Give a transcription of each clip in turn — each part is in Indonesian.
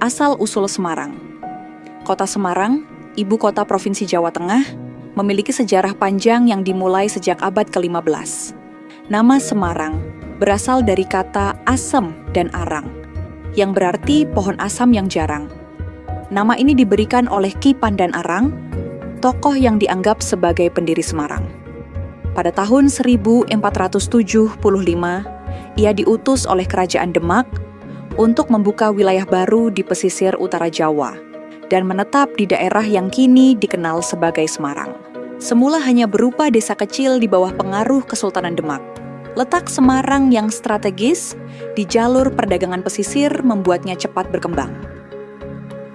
Asal-usul Semarang. Kota Semarang, ibu kota Provinsi Jawa Tengah, memiliki sejarah panjang yang dimulai sejak abad ke-15. Nama Semarang berasal dari kata asem dan arang, yang berarti pohon asam yang jarang. Nama ini diberikan oleh Ki Pandan Arang, tokoh yang dianggap sebagai pendiri Semarang. Pada tahun 1475, ia diutus oleh Kerajaan Demak untuk membuka wilayah baru di pesisir utara Jawa dan menetap di daerah yang kini dikenal sebagai Semarang. Semula hanya berupa desa kecil di bawah pengaruh Kesultanan Demak. Letak Semarang yang strategis di jalur perdagangan pesisir membuatnya cepat berkembang.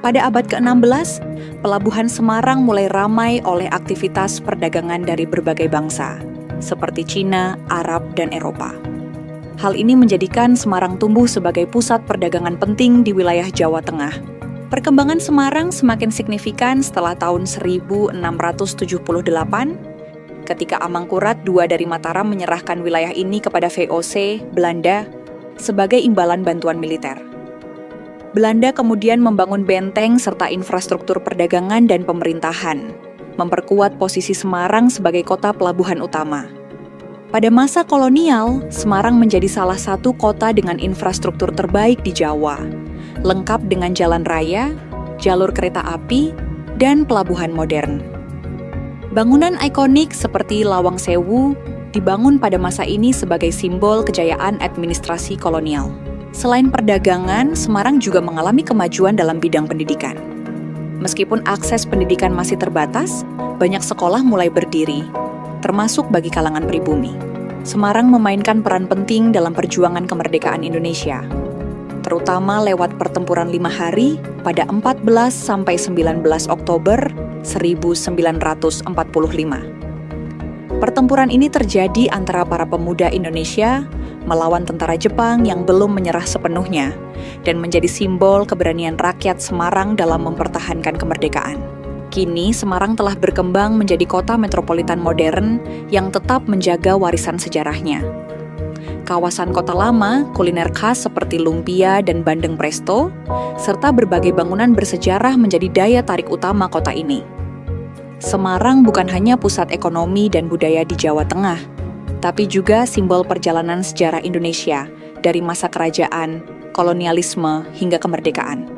Pada abad ke-16, pelabuhan Semarang mulai ramai oleh aktivitas perdagangan dari berbagai bangsa, seperti Cina, Arab, dan Eropa. Hal ini menjadikan Semarang tumbuh sebagai pusat perdagangan penting di wilayah Jawa Tengah. Perkembangan Semarang semakin signifikan setelah tahun 1678, ketika Amangkurat II dari Mataram menyerahkan wilayah ini kepada VOC, Belanda, sebagai imbalan bantuan militer. Belanda kemudian membangun benteng serta infrastruktur perdagangan dan pemerintahan, memperkuat posisi Semarang sebagai kota pelabuhan utama. Pada masa kolonial, Semarang menjadi salah satu kota dengan infrastruktur terbaik di Jawa, lengkap dengan jalan raya, jalur kereta api, dan pelabuhan modern. Bangunan ikonik seperti Lawang Sewu dibangun pada masa ini sebagai simbol kejayaan administrasi kolonial. Selain perdagangan, Semarang juga mengalami kemajuan dalam bidang pendidikan. Meskipun akses pendidikan masih terbatas, banyak sekolah mulai berdiri, termasuk bagi kalangan pribumi. Semarang memainkan peran penting dalam perjuangan kemerdekaan Indonesia, terutama lewat pertempuran 5 hari pada 14 sampai 19 Oktober 1945. Pertempuran ini terjadi antara para pemuda Indonesia melawan tentara Jepang yang belum menyerah sepenuhnya dan menjadi simbol keberanian rakyat Semarang dalam mempertahankan kemerdekaan. Kini, Semarang telah berkembang menjadi kota metropolitan modern yang tetap menjaga warisan sejarahnya. Kawasan kota lama, kuliner khas seperti lumpia dan bandeng presto, serta berbagai bangunan bersejarah menjadi daya tarik utama kota ini. Semarang bukan hanya pusat ekonomi dan budaya di Jawa Tengah, tapi juga simbol perjalanan sejarah Indonesia dari masa kerajaan, kolonialisme, hingga kemerdekaan.